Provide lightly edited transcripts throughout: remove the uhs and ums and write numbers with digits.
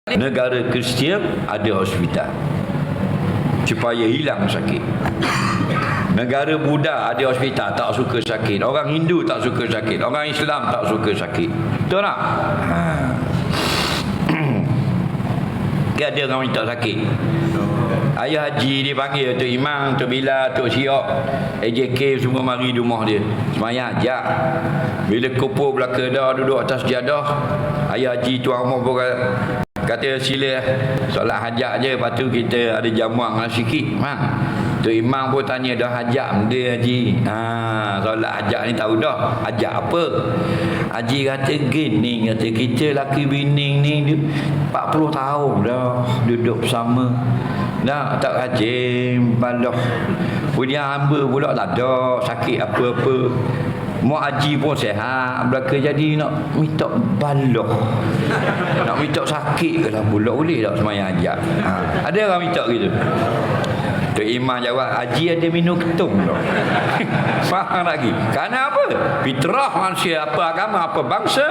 Negara Kristian ada hospital supaya hilang sakit. Negara Buddha ada hospital, tak suka sakit. Orang Hindu tak suka sakit. Orang Islam tak suka sakit. Betul tak? Ada orang minta sakit. Ayah Haji dipanggil Tok Imam, Tok Bilal, Tok Syok, AJK semua mari di rumah dia. Semayang ajak. Bila kumpul belaka dah duduk atas jadah, Ayah Haji tuan rumah pun kata sila solat hajat je, lepas tu kita ada jamuan sikit. Tok Imam pun tanya dah hajat dia Haji. Solat hajat ni tahu dah. Hajat apa? Haji kata gini, kata kita laki bini ni 40 tahun dah duduk bersama. Dah tak rajin balah. Punya hamba pula tak ada sakit apa-apa. Mak Haji pun sihat, belaka jadi nak minta balah. Nak minta sakit ke lah pula, boleh tak semayang hajat? Ada orang minta gitu. Tok Imam jawab, Haji ada minum ketum dah. Faham lagi? Kerana apa? Fitrah manusia, apa agama, apa bangsa,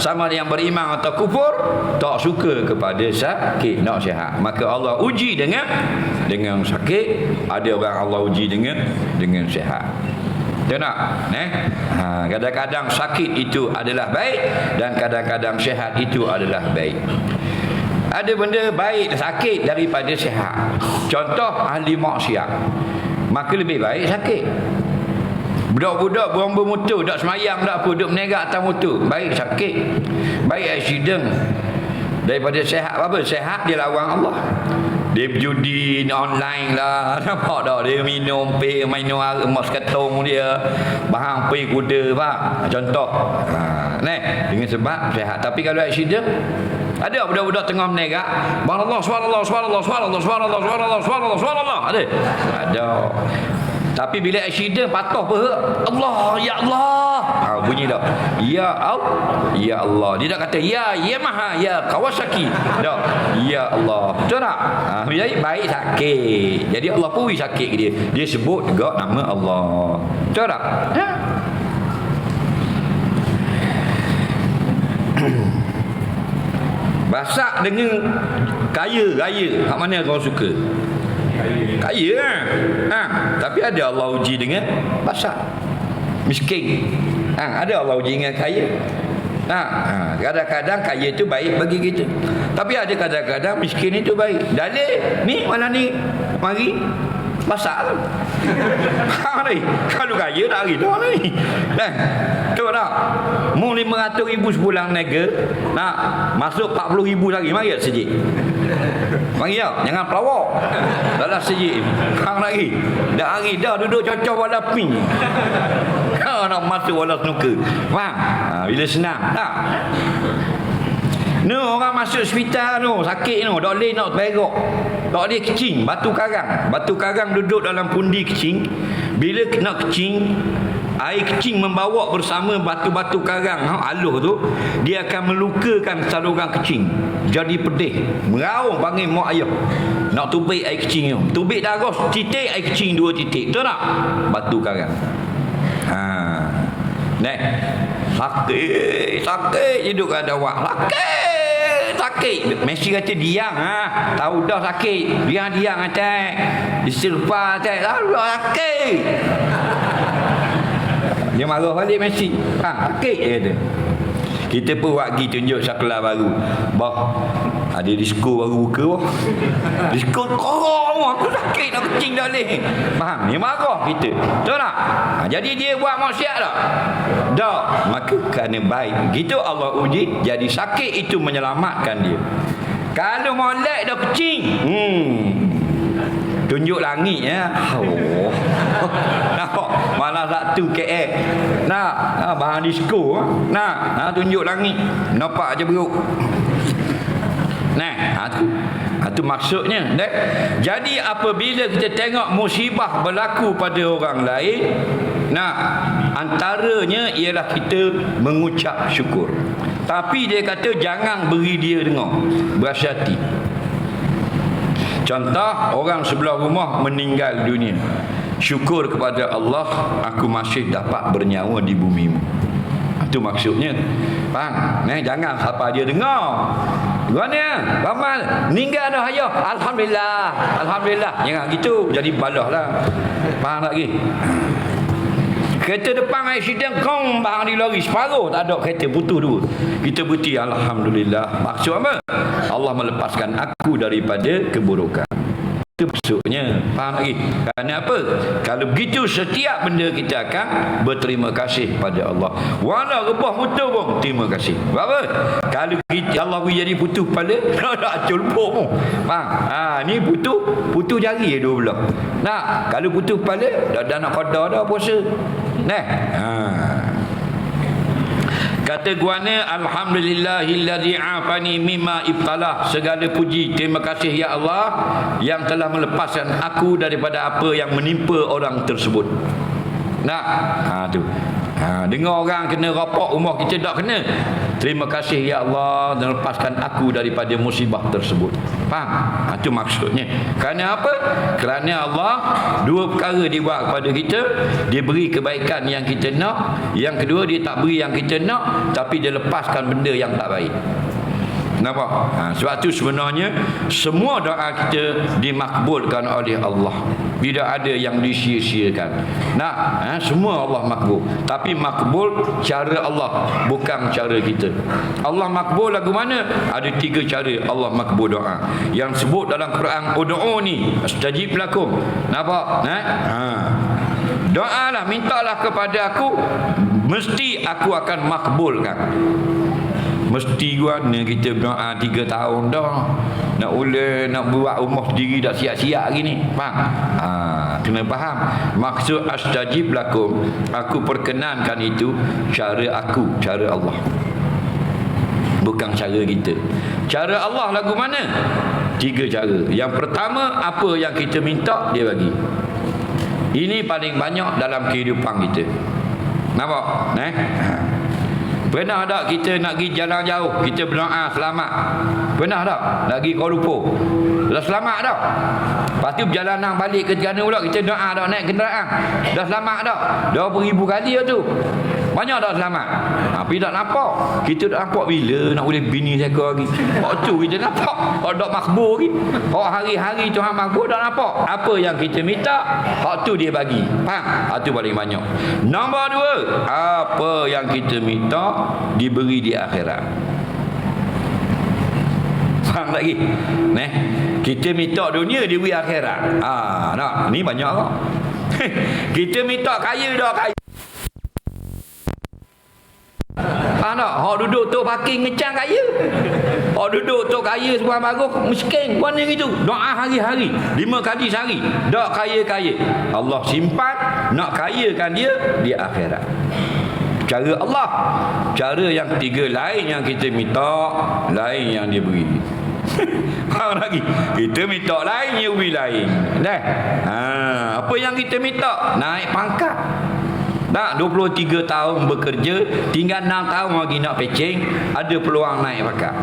sama yang beriman atau kufur, tak suka kepada sakit, nak sihat. Maka Allah uji dengan sakit. Ada orang Allah uji dengan sihat. Betul tak? Kadang-kadang sakit itu adalah baik dan kadang-kadang sihat itu adalah baik. Ada benda baik sakit daripada sihat. Contoh ahli maksiat, maka lebih baik sakit. Budak-budak beromba motor, tak semayang tak apa, duduk menerak atas motor, baik sakit. Baik aksiden daripada sihat. Apa? Sihat dia lawan Allah. Dia berjudi online lah. Nampak tak? Dia minum pil, minum emas ketong dia, bahang pil kuda, pak. Contoh. Dengan sebab sihat. Tapi kalau aksiden, ada budak-budak tengah menerak, subhanallah, subhanallah, subhanallah, subhanallah, subhanallah, subhanallah, subhanallah, subhanallah. Ada. Tapi bila aksiden patah apa? Allah, ya Allah. Bunyi dah. Ya Allah, ya Allah. Dia tak kata ya Yamaha, ya Kawasaki. Tak. Ya Allah. Betul tak? Baik sakit. Jadi Allah puri sakit dia. Dia sebut juga nama Allah. Betul tak? Basak dengan kaya. Hak mana kau suka? Kaya kan? Tapi ada Allah uji dengan basak. Miskin. Ada Allah uji dengan kaya. Kadang-kadang kaya itu baik bagi kita. Tapi ada kadang-kadang miskin itu baik. Dalil ni mana ni? Mari basak tu. Kalau kaya tak hari dah ni. Tahu tak? Mu 500,000 sebulan niaga, nak masuk 40,000 lagi. Mari tak sejik? Mari tak? Jangan pelawak. Dalam sejik. Hang lagi. Dah hari dah duduk cocok pada ping. Kau nak masuk wala snooker. Faham? Bila senang. Tak? Orang masuk hospital sakit tak boleh nak berak. Tak boleh kecing, batu karang duduk dalam pundi kecing. Bila nak kecing, air kecing membawa bersama batu-batu karang aluh tu, dia akan melukakan saluran kecing. Jadi pedih, meraung panggil mak ayah. Nak tubik air kecing tu. Tubik darah titik, air kecing 2 titik. Betul tak? Batu karang. Sakit hidup ada awak. Sakit. Messi kata diam tahu dah sakit. Diam atas. Disilpa atas. Sakit. Dia marah balik Messi. Sakit je kata. Kita pun pergi tunjuk sekolah baru. Ada disko baru buka. Disko korong. Aku sakit nak kecing dah boleh. Faham? Dia marah kita. Betul tak? Jadi dia buat maksiat tak? Tak. Maka kerana baik. Gitu Allah uji. Jadi sakit itu menyelamatkan dia. Kalau molek dah kecing. Tunjuk langit nampak malah satu KL bahan disko tunjuk langit nampak aja beruk. Itu maksudnya. Jadi apabila kita tengok musibah berlaku pada orang lain, antaranya ialah kita mengucap syukur. Tapi dia kata jangan beri dia dengar, berhati-hati. Contoh, orang sebelah rumah meninggal dunia. Syukur kepada Allah, aku masih dapat bernyawa di bumi. Itu maksudnya. Faham? Jangan siapa dia dengar. Gimana? Ramal meninggal dah ayah. Alhamdulillah. Alhamdulillah. Jangan gitu. Jadi balahlah. Faham tak lagi? Kereta depan accident kong bang di lori separuh tak ada kereta putus dua. Kita berhenti alhamdulillah. Maksud apa? Allah melepaskan aku daripada keburukan. Itu maksudnya. Faham lagi? Kerana apa? Kalau begitu setiap benda kita akan berterima kasih pada Allah. Walau rebah putus pun terima kasih. Apa? Kalau kita, Allah beri jadi putus kepala, tak acul pun. Faham? Ni putus jari dua belah. Nah, kalau putus kepala dah nak qada dah puasa. Nah. Kata guana alhamdulillahillazi afani mimma ibtalah. Segala puji terima kasih ya Allah yang telah melepaskan aku daripada apa yang menimpa orang tersebut. Nah, tu. Dengar orang kena rapak rumah kita tak kena. Terima kasih ya Allah dan lepaskan aku daripada musibah tersebut. Faham? Itu maksudnya. Kerana apa? Kerana Allah dua perkara dia buat kepada kita. Dia beri kebaikan yang kita nak. Yang kedua dia tak beri yang kita nak, tapi dia lepaskan benda yang tak baik. Nampak? Sebab tu sebenarnya semua doa kita dimakbulkan oleh Allah. Tidak ada yang disia-siakan. Semua Allah makbul. Tapi makbul cara Allah, bukan cara kita. Allah makbul lagu mana? Ada 3 cara Allah makbul doa. Yang sebut dalam Quran, ud'uni astajib lakum. Nampak? Doalah, mintalah kepada aku, mesti aku akan makbulkan. Mesti guana kita berdoa 3 tahun dah. Nak buat rumah sendiri dah siap-siap lagi ni. Faham? Kena faham. Maksud astajib lakum, aku perkenankan itu cara aku, cara Allah. Bukan cara kita. Cara Allah lagu mana? 3 cara. Yang pertama, apa yang kita minta dia bagi. Ini paling banyak dalam kehidupan kita. Nampak? Pernah tak kita nak pergi jalan jauh, kita berdoa selamat? Pernah tak? Nak pergi Kuala Lumpur, dah selamat tak? Lepas tu perjalanan balik ke Terengganu pula, kita doa tak naik kenderaan, dah selamat tak? 20,000 kali tu. Banyak tak selamat? Tapi tak nampak. Kita tak nampak bila nak boleh bini seekor lagi. Waktu kita nampak. Kalau tak makbul lagi. Kalau hari-hari Tuhan makbul tak nampak. Apa yang kita minta, waktu dia bagi. Faham? Itu paling banyak. Nombor 2, apa yang kita minta diberi di akhirat. Faham lagi? Kita minta dunia diberi akhirat. Ni banyak tak? Kita minta kaya dah kaya. Faham tak? Hak duduk tu parking ngecang kaya. Hak duduk tu kaya sebuah bagus miskin. Mana gitu? Doa hari-hari 5 kali sehari. Dak kaya-kaya. Allah simpan nak kayakan dia di akhirat. Cara Allah. Cara yang 3 lain yang kita minta, lain yang dia beri. Faham lagi? Kita minta lain, dia beri lain. Apa yang kita minta? Naik pangkat. Tak, 23 tahun bekerja, tinggal 6 tahun lagi nak pecing, ada peluang naik pangkat.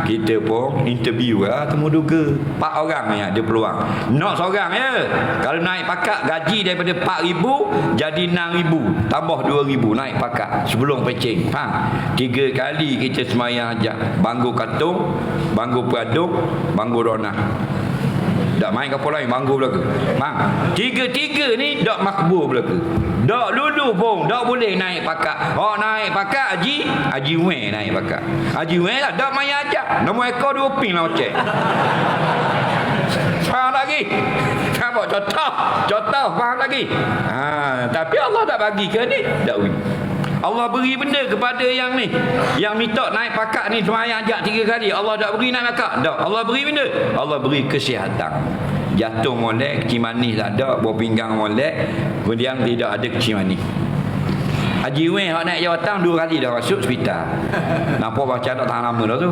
Kita pun interview temu duga 4 orang ni ada peluang. Nak seorang je. Kalau naik pangkat gaji daripada 4,000 jadi 6,000, tambah 2,000 naik pangkat sebelum pecing. 3 kali kita semayang ajak. Banggu katung, banggu peradung, banggu donah. Tak main kapal lain, banggu belaka. Tiga-tiga ni tak makbul belaka. Tak lulu pun, tak boleh naik pangkat. Naik pangkat Haji Weh naik pangkat. Haji Weh lah, tak main ajak. Nombor ekor 2 pin lah cek. Faham lagi? Nampak contoh faham lagi? Tapi Allah tak bagi ke ni? Tak bagi. Allah beri benda kepada yang ni, yang minta naik pangkat ni semayang ajak 3 kali. Allah tak beri naik pangkat. Tak. Allah beri benda. Allah beri kesihatan. Jatuh molek, kecil manis tak ada, buah pinggang molek, kemudian tidak ada kecil manis. Haji Weh naik jawatan 2 kali dah masuk hospital. Nampak baca tak tahan lama dah tu.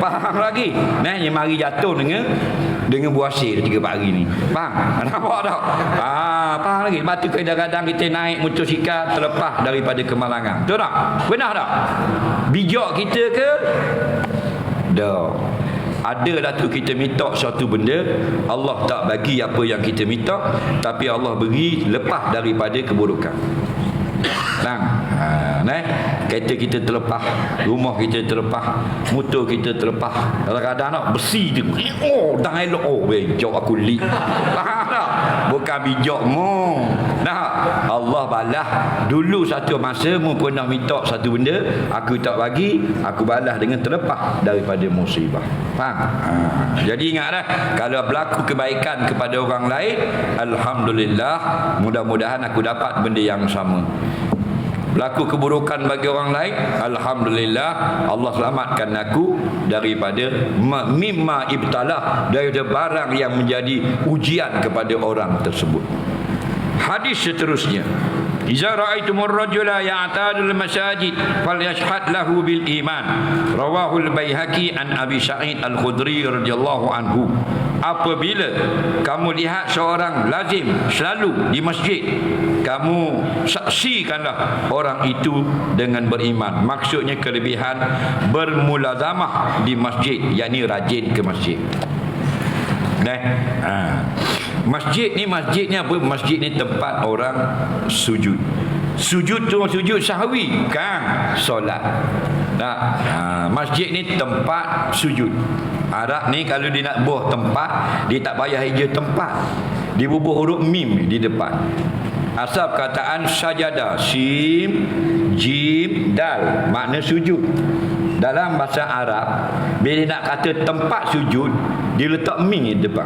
Faham lagi? Dia mari jatuh dengan buah sir 3 hari ni. Faham? Nampak tak? Faham lagi? Lepas tu kadang-kadang kita naik motosikal terlepas daripada kemalangan. Betul tak? Benar tak? Bijak kita ke? Dah. Adalah tu kita minta suatu benda, Allah tak bagi apa yang kita minta, tapi Allah beri lepas daripada keburukan. kereta kita terlepas, rumah kita terlepas, motor kita terlepas. Kadang-kadang nak besi tu, dah elok, bijak aku lik. Faham tak? Bukan bijakmu. Nah, Allah balas. Dulu satu masa mu pernah minta satu benda, aku tak bagi, aku balas dengan terlepas daripada musibah. Faham? Jadi ingatlah, kalau berlaku kebaikan kepada orang lain, alhamdulillah, mudah-mudahan aku dapat benda yang sama. Berlaku keburukan bagi orang lain, alhamdulillah, Allah selamatkan aku daripada mimma ibtalah, daripada barang yang menjadi ujian kepada orang tersebut. Hadis seterusnya, Iza ra'aitumur rajula ya'tadul masajid falyashhad lahu bil iman. Rawahul Baihaqi an Abi Sa'id Al-Khudri radhiyallahu anhu. Apabila kamu lihat seorang lazim selalu di masjid, kamu saksikanlah orang itu dengan beriman. Maksudnya kelebihan bermulazamah di masjid, yakni rajin ke masjid. Masjid ni apa? Masjid ni tempat orang sujud. Sujud tu sujud sahwi kan, solat. Masjid ni tempat sujud. Arab ni kalau dia nak buah tempat, dia tak payah hija tempat, dia bubuh huruf mim di depan. Asal perkataan sajadah, sim, jim, dal, makna sujud. Dalam bahasa Arab, bila nak kata tempat sujud, dia letak mim di depan.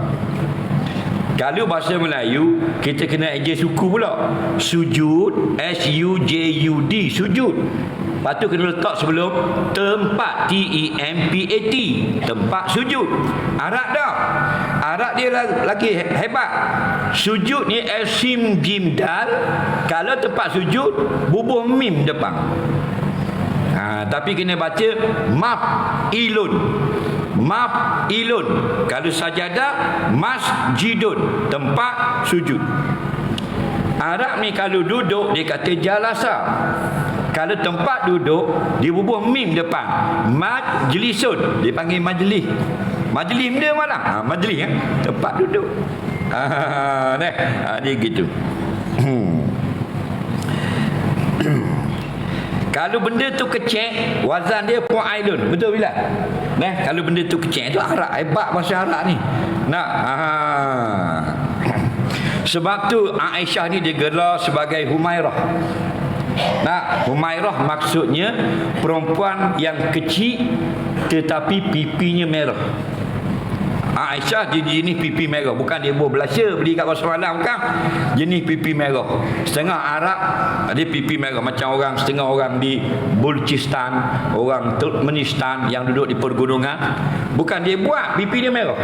Kalau bahasa Melayu, kita kena eja suku pula. Sujud, S-U-J-U-D, sujud. Lepas tu kena letak sebelum tempat, T-E-M-P-A-T, tempat sujud. Arab dah. Arab dia lagi hebat. Sujud ni S-Sim Jim Dal. Kalau tempat sujud, bubuh mim depan. Tapi kena baca maf'ilun. Maf'ilun. Kalau sajadah, masjidun, tempat sujud. Arab ni kalau duduk dia kata jalasa. Kalau tempat duduk dia bubuh mim depan. Majlisun, dia panggil majlis. Majlis dia mana? Majlis tempat duduk. Dia gitu. Kalau benda tu kecil, wazan dia fu'ailun. Betul bila? Kalau benda tu kecil, tu Arab, hebat bahasa Arab ni. Sebab tu Aisyah ni digelar sebagai Humairah. Humairah maksudnya perempuan yang kecil tetapi pipinya merah. Aisyah jenis pipi merah, bukan dia belasya beli kat pasar malam, bukan. Jenis pipi merah. Setengah Arab dia pipi merah, macam orang setengah orang di Balochistan, orang Turkmenistan yang duduk di pergunungan, bukan dia buat, pipi dia merah.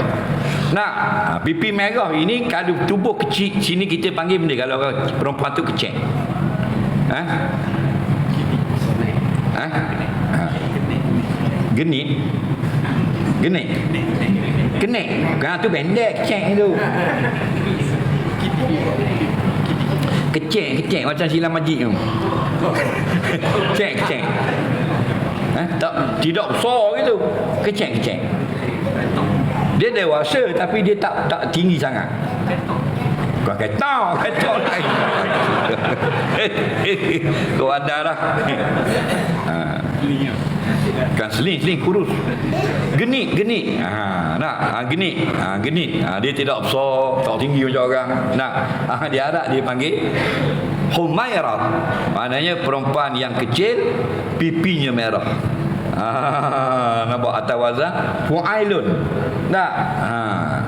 Pipi merah ini kalau tubuh kecil, sini kita panggil benda kalau perempuan tu kecil. Genit. Genik. Kenek. Tu pendek kecil tu. Kecil macam silam majid tu. Kecil. Tidak besar gitu. Kecil. Dia dewasa tapi dia tak tinggi sangat. Kau kata lagi. Kau ada lah. Kan seling kurus. Genit. Genit. Dia tidak besar, tak tinggi macam orang. Di Arab dia panggil Humairah. Maknanya perempuan yang kecil, pipinya merah. Nampak atas wazan fu'ailun.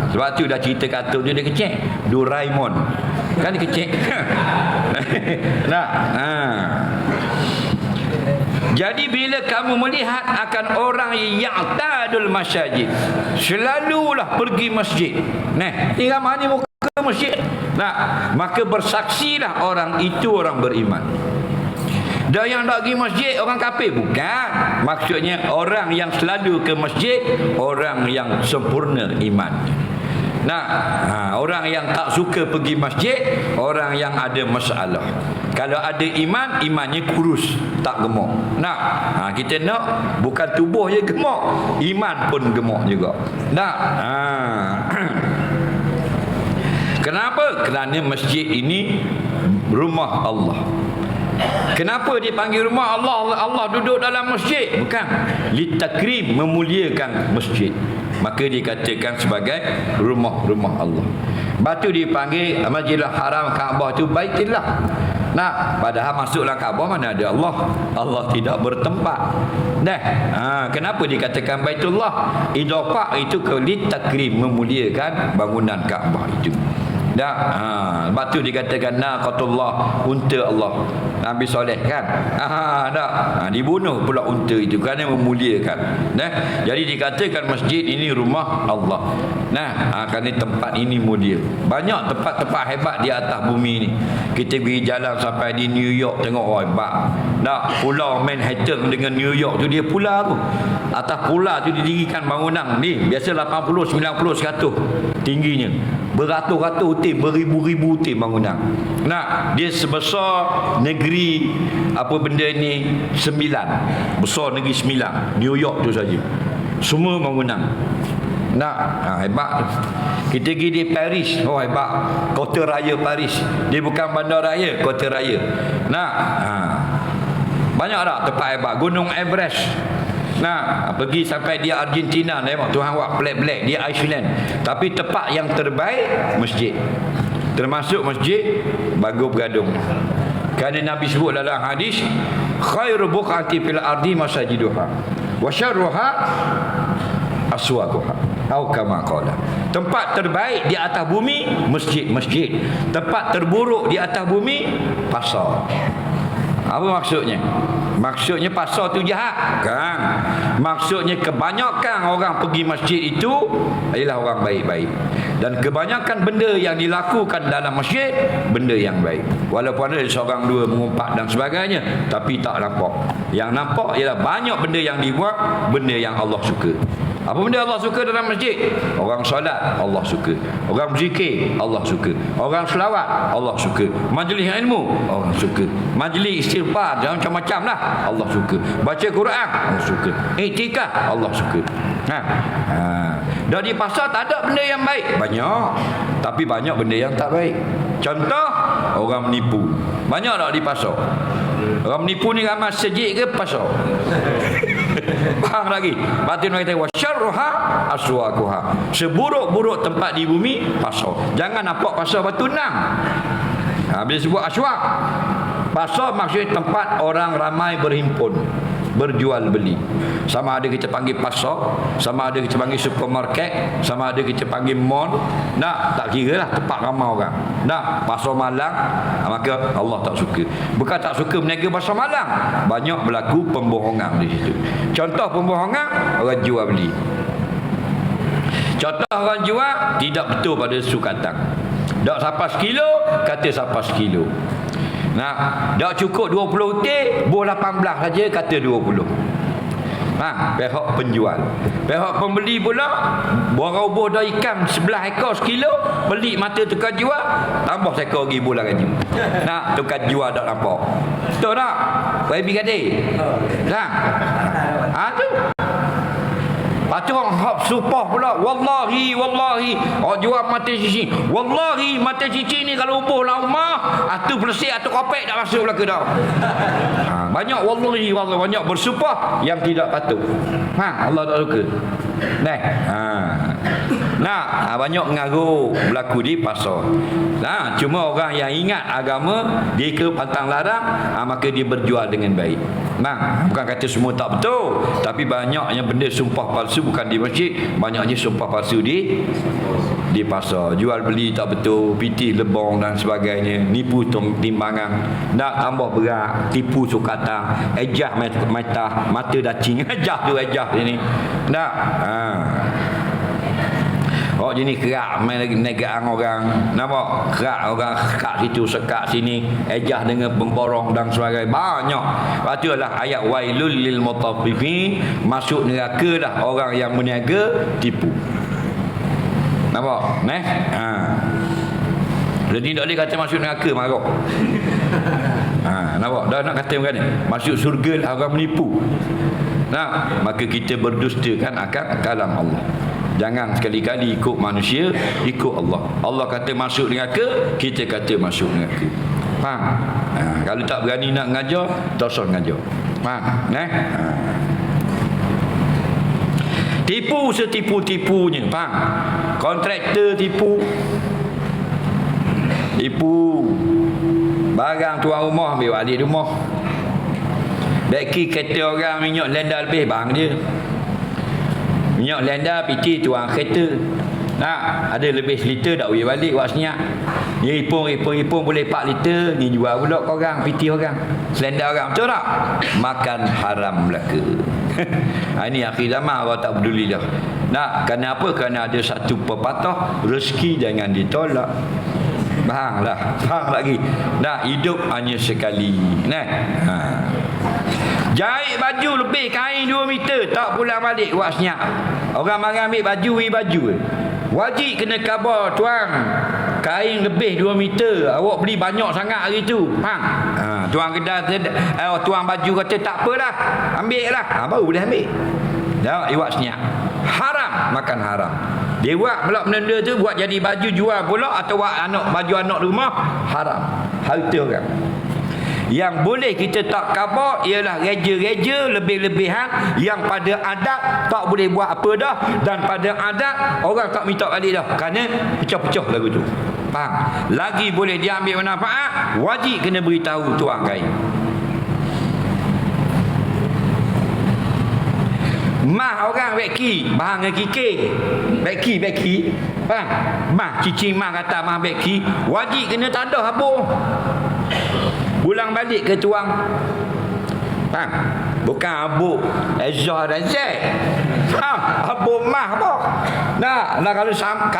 Sebab tu dah cerita kartun dia kecil. Doraemon. Kan dia kecil. Jadi bila kamu melihat akan orang yang ya'tadul masjid, selalulah pergi masjid. Ni ramai ni muka masjid. Maka bersaksilah orang itu orang beriman. Dan yang tak pergi masjid orang kafir, bukan. Maksudnya orang yang selalu ke masjid, orang yang sempurna iman. Orang yang tak suka pergi masjid, orang yang ada masalah. Kalau ada iman, imannya kurus, tak gemuk. Kita nak bukan tubuh je gemuk, iman pun gemuk juga. Kenapa? Kerana masjid ini rumah Allah. Kenapa dipanggil rumah Allah? Allah duduk dalam masjid. Bukan. Litakrim, memuliakan masjid. Maka dikatakan sebagai rumah-rumah Allah. Batu dipanggil Masjidil Haram, Kaabah tu Baitullah. Nah, padahal masuk dalam Kaabah mana ada Allah? Allah tidak bertempat. Dah. Kenapa dikatakan Baitullah? Idafah itu ke litakrim, memuliakan bangunan Kaabah itu. Dah. Batu dikatakan naqatullah, unta Allah. Nabi Soleh kan? Dibunuh pula unta itu kerana memuliakan. Nah, jadi dikatakan masjid ini rumah Allah. Nah, kerana tempat ini mulia. Banyak tempat-tempat hebat di atas bumi ni. Kita pergi jalan sampai di New York tengok, oh hebat. Nah, pulau Manhattan dengan New York tu dia pula tu. Atas pula tu didirikan bangunan ni, biasa 80, 90, 100 tingginya. Beratus-ratus utim, beribu-ribu utim bangunan. Nah, dia sebesar negeri apa benda ni 9. Besar negeri 9. New York tu saja. Semua bangunan. Nah, hebat tu. Kita pergi di Paris, oh hebat. Kota raya Paris. Dia bukan bandar raya, kota raya. Nah, banyak tak tempat hebat. Gunung Everest. Nah, pergi sampai dia Argentina, tengok Tuhan buat black-black, dia Iceland. Tapi tempat yang terbaik masjid. Termasuk masjid Bagus Bergadung. Kerana Nabi sebut dalam hadis, khairu buqati fil ardi masajiduha wa syarruha aswaquha. Atau kama qala. Tempat terbaik di atas bumi masjid-masjid. Tempat terburuk di atas bumi pasar. Apa maksudnya? Maksudnya pasar tu jahat kan? Maksudnya kebanyakan orang pergi masjid itu ialah orang baik-baik. Dan kebanyakan benda yang dilakukan dalam masjid benda yang baik. Walaupun ada seorang dua mengumpat dan sebagainya, tapi tak nampak. Yang nampak ialah banyak benda yang dibuat, benda yang Allah suka. Apa benda Allah suka dalam masjid? Orang solat, Allah suka. Orang berzikir, Allah suka. Orang selawat, Allah suka. Majlis ilmu, Allah suka. Majlis istighfar, jangan macam-macam lah, Allah suka. Baca Quran, Allah suka. Iktikaf, Allah suka. Dan di pasar tak ada benda yang baik. Banyak. Tapi banyak benda yang tak baik. Contoh, orang menipu. Banyak tak di pasar? Orang menipu ni ramai sejik ke pasar? Faham lagi? Batin kata wasyarruha aswaquha. Seburuk-buruk tempat di bumi pasar. Jangan nampak pasar batu enam. Bila sebut aswaq, pasar maksudnya tempat orang ramai berhimpun, berjual beli. Sama ada kita panggil pasar, sama ada kita panggil supermarket, sama ada kita panggil mall. Nah, tak kira lah tempat ramai orang. Nah, pasar malang, maka Allah tak suka. Bukan tak suka berniaga pasar malang, banyak berlaku pembohongan di situ. Contoh pembohongan, orang jual beli. Contoh orang jual tidak betul pada sukatan. Dak sampai sekilo, kata sampai sekilo. Nah, dak cukup 20 utir, buah 18 saja kata 20. Pihak penjual. Pihak pembeli pula buah dah ikan 11 ekor sekilo, beli mata tukar jual, tambah sekor lagi bulan gaji. Nah, tukar jual tak nampak. Betul tak? Baby gadis. Nah. Tu. Lepas tu orang hap supah pula, wallahi jual mata cici, wallahi mata cici ni kalau ubuh lah rumah atu bersih atu kopek tak masuk belaka dah. Banyak wallahi banyak bersupah yang tidak patut. Allah tak suka. Banyak mengaruh berlaku di pasar. Cuma orang yang ingat agama, dia ke pantang larang, maka dia berjual dengan baik. Bukan kata semua tak betul, tapi banyaknya benda sumpah palsu bukan di masjid, banyaknya sumpah palsu di pasar. Jual beli tak betul, pitih lebong dan sebagainya, nipu timbangan, nak tambah berat, tipu sukatan, ejah mata dacing, ejah sini. Oh jenis kerak main lagi negaan orang. Nampak? Kerak orang kat situ, sekat sini, ejah dengan pemborong dan sebagainya. Banyak. Lepas tu adalah ayat wailul lil mutaffifin, masuk neraka dah orang yang berniaga tipu. Nampak? Jadi tak boleh kata masuk neraka marah. Nampak? Dah nak kata macam ni. Masuk syurga lah orang menipu. Maka kita berdustakan akan kalam Allah. Jangan sekali-kali ikut manusia, ikut Allah. Allah kata masuk neraka, kita kata masuk neraka. Faham? Kalau tak berani nak ngajar, tak usah ngajar. Faham? Tipu setipu-tipunya. Faham? Kontraktor tipu. Barang tuan rumah ambil balik rumah. Beki kereta orang minyak lenda lebih bang dia. Minyak lenda piti tuang kereta. Nak ada lebih liter tak boleh balik buat senyap. Ni ipung boleh 4 liter, ni jual pula ke orang, piti orang. Selenda orang, betul tak? Makan haram belaka. Ini akhir zaman orang tak peduli dah. Nak, kenapa? Kerana ada satu pepatah, rezeki jangan ditolak. Faham lah, faham lagi. Nak, hidup hanya sekali. Jahit baju lebih kain 2 meter, tak pulang balik buat senyap. Orang marah ambil baju. Wajib kena khabar, tuan. Kain lebih 2 meter, awak beli banyak sangat hari tu. Faham? Tuan kedai tuan baju kata tak apalah, ambil lah. Baru boleh ambil. Dah, buat senyap. Haram, makan haram. Dia buat pula benda tu, buat jadi baju jual pula, atau buat baju anak rumah, haram. Harta orang. Yang boleh kita tak khabar ialah reja-reja lebih-lebihan yang pada adat tak boleh buat apa dah, dan pada adat orang tak minta balik dah kerana pecah-pecah lagu tu. Faham? Lagi boleh diambil manfaat, wajib kena beritahu tuang kain. Mah orang beki, bahan kiki. Beki. Faham? Mah cicing mah kata mah beki, wajib kena tadah habuk. Pulang balik ke tuang. Faham? Bukan abuk Ezah dan Z. Faham? Abuk mah apa? Nah, kalau 1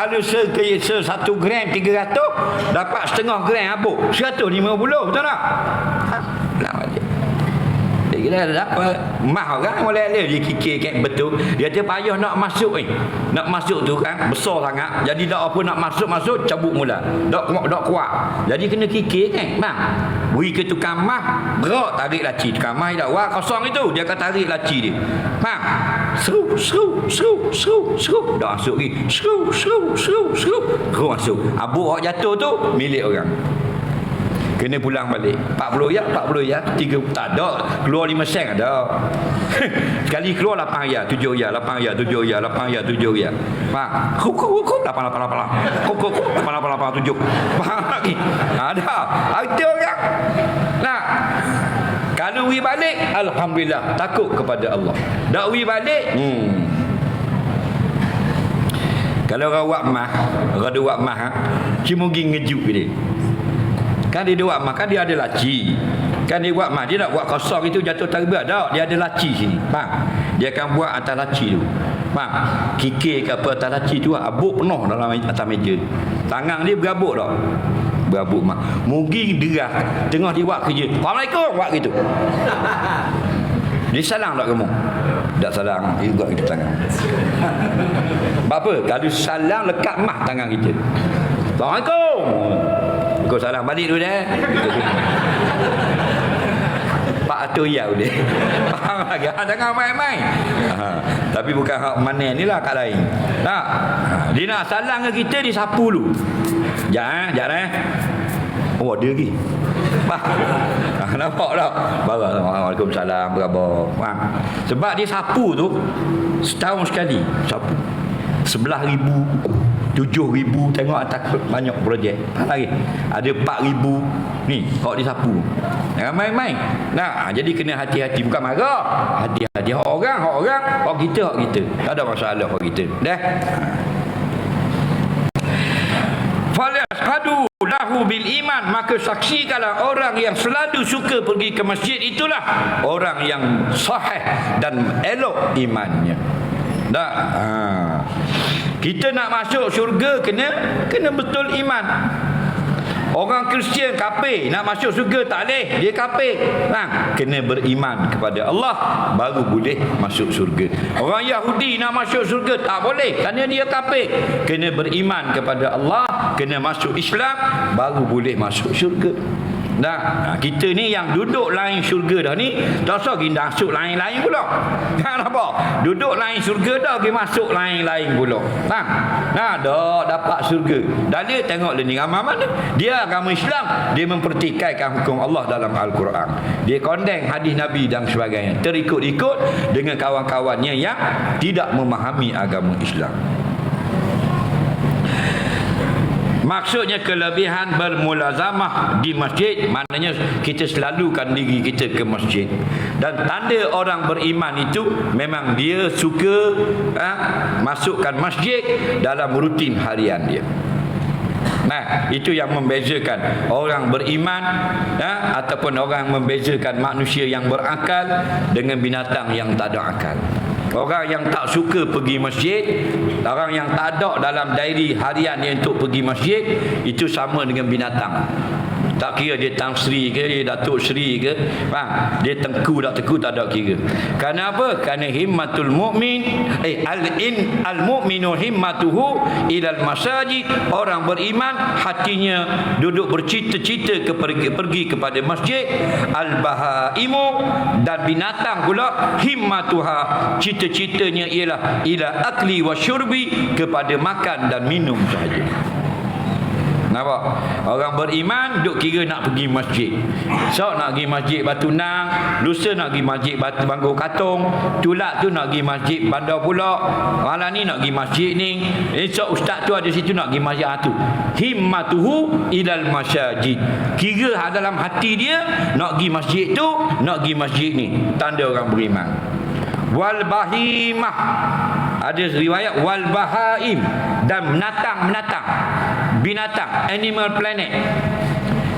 gram 300, dapat setengah gram abuk 150, betul tak? Pulang balik. Dia kira dapat mah orang boleh dia kikir betul. Dia kata payah nak masuk Nak masuk tu kan besar sangat. Jadi tak apa nak masuk cabut mula. Tak kuat. Jadi kena kikir kan. Bang. Beri ke tukang mah, gerak tarik laci. Tukang mah dah wah kosong itu, dia akan tarik laci dia. Faham? Seru. Dah masuk lagi. Seru. Gerak masuk. Abuk hak jatuh tu milik orang. Kena pulang balik 40 ya 3 tak ada keluar 5 sen ada. Sekali keluar 8 ya 7 ya 8 ya 7 ya 8 ya 7 ya. Faham? Hukum 8 hukum 8 7. Faham lagi? Ada harta orang. Nah, kalau wi balik alhamdulillah, takut kepada Allah. Tak wi balik kalau orang buat mah cuma pergi ngejuk dia. Kan dia buat mah, kan dia ada laci. Kan dia buat mah, dia nak buat kosong itu jatuh tarbiah. Tak, dia ada laci sini. Faham? Dia akan buat atas laci tu. Faham? Kikir ke apa atas laci tu, abuk penuh dalam atas meja. Tangan dia berabuk tak? Berabuk mah. Mungkin derah tengah dia buat kerja. Assalamualaikum, buat gitu. Dia salam tak kamu? Tak salam, dia buat gitu tangan. Apa? Kalau salam lekat mah tangan kita. Assalamualaikum. Kau salam balik dulu dah. Pak Atul ya boleh. Faham lagi? Jangan main-main. Tapi bukan hak mana ni lah, kat lain. Tak? Dia nak salam ke kita, dia sapu dulu. Jangan. Oh, dia lagi. Nampak tak? Waalaikumsalam, berapa? Sebab dia sapu tu setahun sekali. Sapu 11,000, 7,000, tengok atas banyak projek. Lagi ada 4,000 ni hak disapu. Jangan main-main. Nah, jadi kena hati-hati, bukan marah. Hati-hati hak orang, hak kita. Tak ada masalah hak kita. Dah. Falyashhadu lahu bil iman, maka saksikanlah orang yang selalu suka pergi ke masjid itulah orang yang sahih dan elok imannya. Tak. Kita nak masuk syurga kena betul iman. Orang Kristian kafir nak masuk syurga tak boleh, dia kafir. Kena beriman kepada Allah baru boleh masuk syurga. Orang Yahudi nak masuk syurga tak boleh kerana dia kafir. Kena beriman kepada Allah, kena masuk Islam baru boleh masuk syurga. Nah, kita ni yang duduk lain syurga dah ni, tak usah pergi masuk lain-lain pula. Kenapa? Duduk lain syurga dah pergi masuk lain-lain pula. Nah, dah dapat syurga. Dalil tengok ni ramai mana. Dia agama Islam, dia mempertikaikan hukum Allah dalam Al-Quran. Dia kondeng hadis Nabi dan sebagainya. Terikut-ikut dengan kawan-kawannya yang tidak memahami agama Islam. Maksudnya kelebihan bermulazamah di masjid, maknanya kita selalukan diri kita ke masjid. Dan tanda orang beriman itu memang dia suka masukkan masjid dalam rutin harian dia. Nah, itu yang membezakan orang beriman ataupun orang membezakan manusia yang berakal dengan binatang yang tak ada akal. Orang yang tak suka pergi masjid, orang yang tak ada dalam diary harian dia untuk pergi masjid, itu sama dengan binatang. Tak kira dia Tang Sri ke, dia Datuk Sri ke, dia tengku tak tengku tak ada kira. Kerana apa? Kerana himmatul mu'min al-mu'minu himmatuhu ilal masajid. Orang beriman hatinya duduk bercita-cita pergi kepada masjid. Al-bahaimu, dan binatang pula himmatuha, cita-citanya ialah ila akli wa syurbi, kepada makan dan minum sahaja. Nampak? Orang beriman duk kira nak pergi masjid. So nak pergi masjid Batu Nang, lusa nak pergi masjid Batu Banggur Katong, tulak tu nak pergi masjid Bandar pula, malam ni nak pergi masjid ni, esok ustaz tu ada situ nak pergi masjid tu. Himmatuhu ilal masajid. Kira dalam hati dia nak pergi masjid tu, nak pergi masjid ni. Tanda orang beriman. Wal bahimah, ada riwayat wal bahaim, dan binatang, animal planet.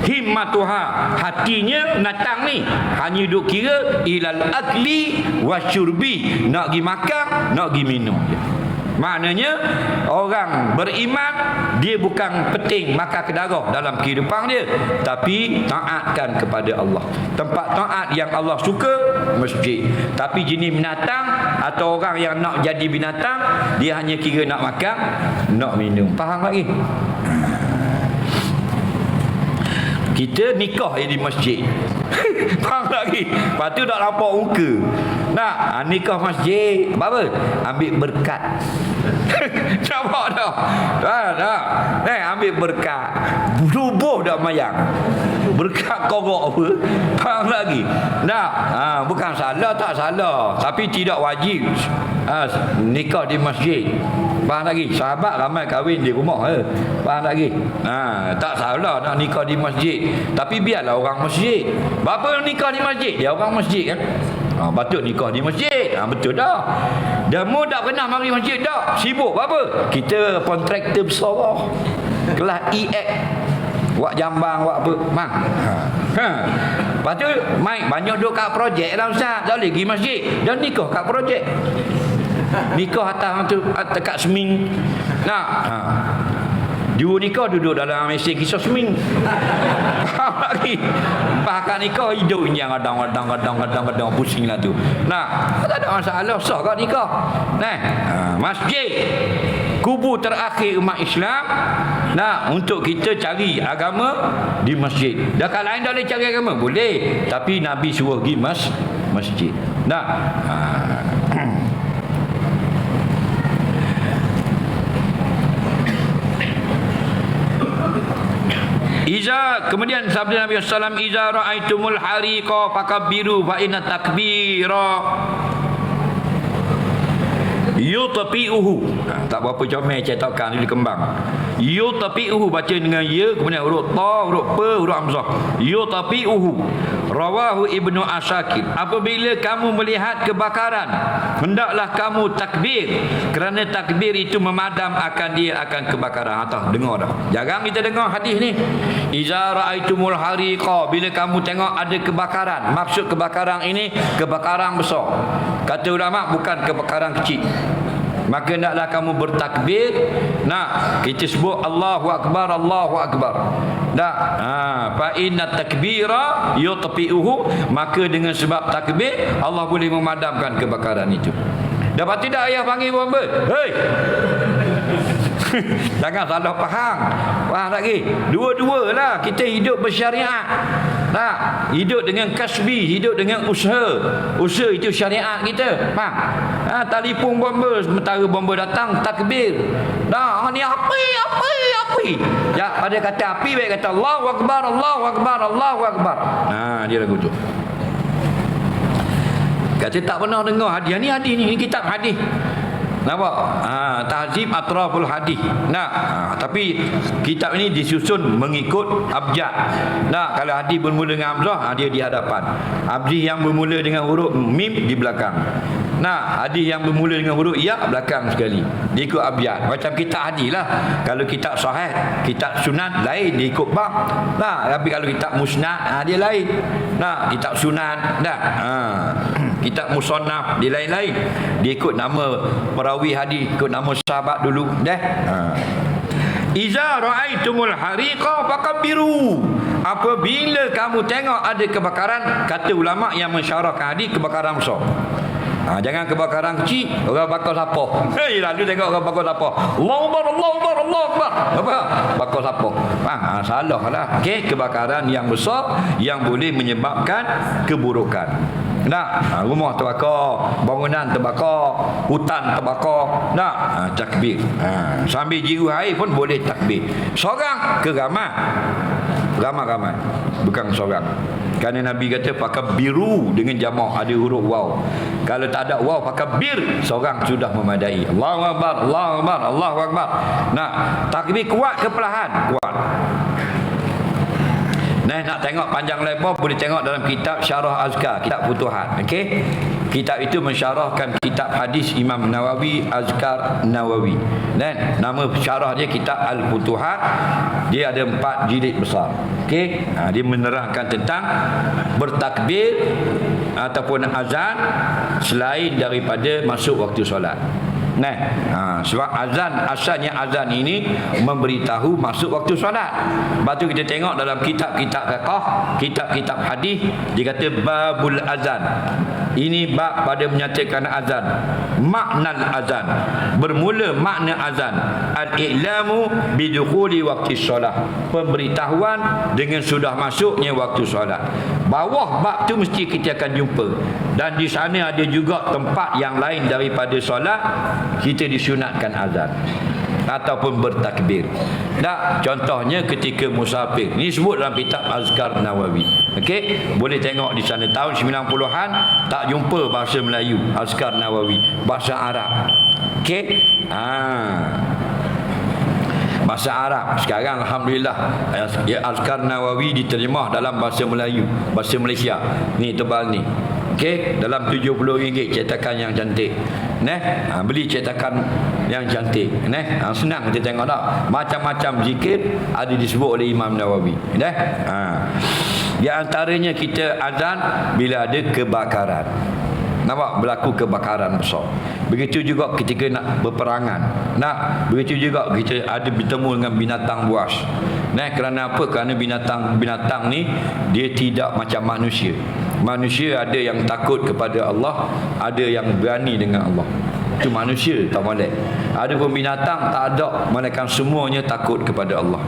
Himmatuha, hatinya binatang ni hanya duk kira ilal akli wasyurbi, nak pergi makan, nak pergi minum je. Maknanya orang beriman dia bukan penting makan ke darah dalam kehidupan dia, tapi taatkan kepada Allah. Tempat taat yang Allah suka masjid. Tapi jenis binatang atau orang yang nak jadi binatang, dia hanya kira nak makan, nak minum. Faham lagi? Kita nikah di masjid. Faham lagi? Lepas tu tak nampak muka. Nak nikah masjid, apa? Ambil berkat. Nampak tak? Tak. Ambil berkat. Subuh dah mayang. Berkat korok apa? Faham lagi? Nak? Bukan salah, tak salah. Tapi tidak wajib nikah di masjid. Faham lagi? Sahabat ramai kahwin di rumah. Faham lagi? Tak salah nak nikah di masjid. Tapi biarlah orang masjid. Bapa nikah di masjid? Dia orang masjid kan? Patut nikah di masjid. Betul dah. Dan mu tak pernah mari masjid dah. Sibuk apa? Kita kontraktor besar lah. Kelas EX. Wak jambang, wak apa? Lepas tu, Mike banyak duduk kat projek lah Ustaz. Tak boleh pergi masjid. Dan nikah kat projek. Nikah atas tu, dekat Seming. Dua nikah duduk dalam mesin kisah Seming. Faham lagi? Bahkan nikah hidup yang kadang-kadang pusing lah tu. Tak ada masalah, sah kat nikah. Masjid kubu terakhir umat Islam. Untuk kita cari agama di masjid. Dekat lain tak boleh cari agama? Boleh. Tapi Nabi suruh pergi masjid. Kemudian sabda Nabi sallallahu alaihi wasallam, iza ra'aitumul hariqa fakabbiru fa inna takbira yutfi'uhu. Tak berapa comel cetakan dia kembang. Yutfi'uhu baca dengan ya, kemudian huruf ta, huruf pa, huruf hamzah. Yutfi'uhu. Rawahu Ibnu Asakir. Apabila kamu melihat kebakaran, hendaklah kamu takbir, kerana takbir itu memadam dia akan kebakaran. Dengar dah. Jarang kita dengar hadis ni. Iza ra'aitumul hariqa, bila kamu tengok ada kebakaran. Maksud kebakaran ini kebakaran besar. Kata ulama bukan kebakaran kecil. Maka hendaklah kamu bertakbir. Kita sebut Allahu Akbar, Allahu Akbar. Fa inna takbira yutfi'uhu, maka dengan sebab takbir Allah boleh memadamkan kebakaran itu. Dapat tidak ayah panggil buat apa? Hei. Jangan salah faham. Faham lagi? Dua-dualah kita hidup bersyariat. Tak, hidup dengan kasbi, hidup dengan usaha. Usaha itu syariat kita. Faham? Telefon bomba, sementara bomba datang takbir. Dah, ni api. Ya, pada kata api baik kata Allahu akbar, Allahu akbar, Allahu akbar. Dia lagu tu. Kata tak pernah dengar hadis ni kitab hadis. Nampak? Tahzib atraful hadis. Tapi kitab ini disusun mengikut abjad. Kalau hadis bermula dengan hamzah, dia di hadapan. Hadis yang bermula dengan huruf mim di belakang. Hadis yang bermula dengan huruf ya belakang sekali. Dia ikut abjad. Macam kitab hadis lah. Kalau kitab sahih, kitab sunan lain dia ikut bab. Tapi kalau kitab musnad dia lain. Kitab sunan kitab musannaf dia lain-lain. Dia ikut nama perawi hadis, ikut nama sahabat dulu. Iza ra'aitumul hariqa fakabbiru. Apabila kamu tengok ada kebakaran, kata ulama yang mensyarahkan hadis, kebakaran besar. Jangan kebakaran kecil, orang bakar siapa. Lalu tengok orang bakar siapa. Allahu akbar, Allahu akbar, Allahu akbar. Apa? Bakar siapa? Salah lah. Kebakaran yang besar yang boleh menyebabkan keburukan. Rumah terbakar, bangunan terbakar, hutan terbakar. Takbir. Sambil jiru air pun boleh takbir. Seorang ke ramai? Ramai-ramai. Bukan seorang. Kerana Nabi kata fakabbiru dengan jamak, ada huruf waw. Kalau tak ada waw, fakabbir, seorang sudah memadai. Allahu akbar, Allahu akbar, Allahu akbar. Takbir kuat ke perlahan? Kuat. Nak tengok panjang lebar boleh tengok dalam kitab Syarah Azkar, kitab Futuhat. Kitab itu mensyarahkan kitab hadis Imam Nawawi, Azkar Nawawi. Dan nama syarah dia kitab Al-Futuhat. Dia ada 4 jilid besar. Dia menerangkan tentang bertakbir ataupun azan selain daripada masuk waktu solat. Sebab azan, asalnya azan ini memberitahu masuk waktu solat. Lepas tu kita tengok dalam kitab-kitab fiqh, kitab-kitab hadis, dia kata babul azan. Ini bab pada menyatakan azan. Makna azan, bermula makna azan al-i'lamu bidukhuli waktu solat, pemberitahuan dengan sudah masuknya waktu solat. Bawah bab tu mesti kita akan jumpa. Dan di sana ada juga tempat yang lain daripada solat kita disunatkan azan ataupun bertakbir. Contohnya ketika musafir. Ini sebut dalam kitab Azkar Nawawi. Boleh tengok di sana. Tahun 90-an tak jumpa bahasa Melayu Azkar Nawawi, bahasa Arab. Bahasa Arab. Sekarang alhamdulillah Azkar Nawawi diterjemah dalam bahasa Melayu, bahasa Malaysia. Ni tebal ni. Dalam RM70 cetakan yang cantik. Beli cetakan yang cantik. Senang kita tengok tak. Macam-macam zikir ada disebut oleh Imam Nawawi. Di antaranya kita azan bila ada kebakaran. Nampak berlaku kebakaran besar. Begitu juga ketika nak berperangan. Begitu juga kita ada bertemu dengan binatang buas. Kerana apa? Kerana binatang ni dia tidak macam manusia. Manusia ada yang takut kepada Allah, ada yang berani dengan Allah. Itu manusia tak molek. Ada pun binatang tak ada, melainkan semuanya takut kepada Allah.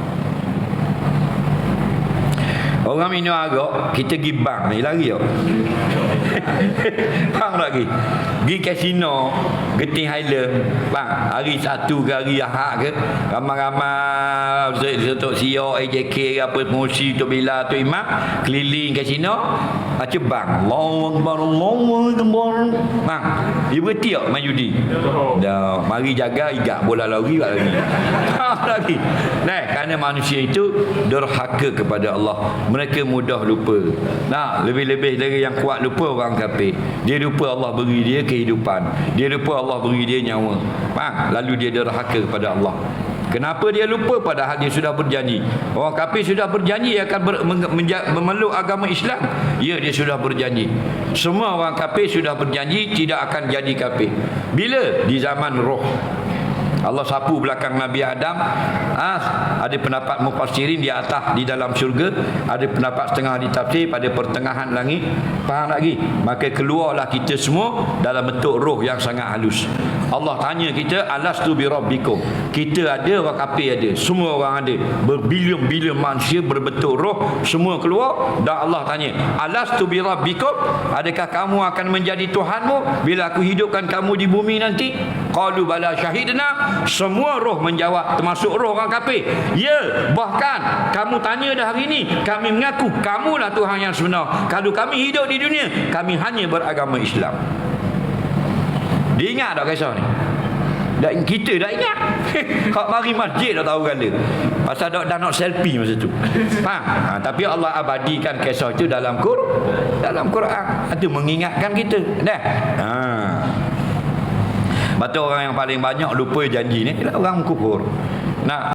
Orang minum arak, kita pergi bank ni lari tak? Bang lagi. Pergi kasino, Genting Highland, bang, hari Sabtu ke hari Ahad ke, ramai-ramai Datuk CEO, AJK ke apa, Musi, Tok Bila, Tok Imam, keliling kasino, baca bang, Allahu Akbar, Allahu Akbar. Bang, dia berhenti tak main judi? Dah, mari jaga igat bola lari kat lagi. Lagi. Kerana manusia itu derhaka kepada Allah. Mereka mudah lupa. Lebih-lebih dari yang kuat lupa orang kafir. Dia lupa Allah beri dia kehidupan. Dia lupa Allah beri dia nyawa. Lalu dia derhaka kepada Allah. Kenapa dia lupa padahal dia sudah berjanji? Orang kafir sudah berjanji akan memeluk agama Islam. Ya, dia sudah berjanji. Semua orang kafir sudah berjanji tidak akan jadi kafir. Bila? Di zaman roh. Allah sapu belakang Nabi Adam. Ada pendapat mufassirin di atas di dalam syurga, ada pendapat setengah di tafsir pada pertengahan langit. Faham lagi? Maka keluarlah kita semua dalam bentuk roh yang sangat halus. Allah tanya kita, alastu bi rabbikum. Kita ada, orang kafir ada, semua orang ada. Berbilion-bilion manusia berbentuk roh semua keluar, dan Allah tanya, alastu bi rabbikum, adakah kamu akan menjadi Tuhanmu bila aku hidupkan kamu di bumi nanti? Qalu bala syahidna. Semua roh menjawab, termasuk roh orang kafir, ya, bahkan kamu tanya dah hari ini, kami mengaku kamulah Tuhan yang sebenar. Kalau kami hidup di dunia, kami hanya beragama Islam. Dia ingat tak kisah ni? Kita dah ingat. Hak mari masjid dah tahu kala. Pasal dah nak selfie masa tu. Faham? Tapi Allah abadikan kisah itu dalam Quran. Itu mengingatkan kita. Dah. Betul, orang yang paling banyak lupa janji ni ialah orang kufur. Nah,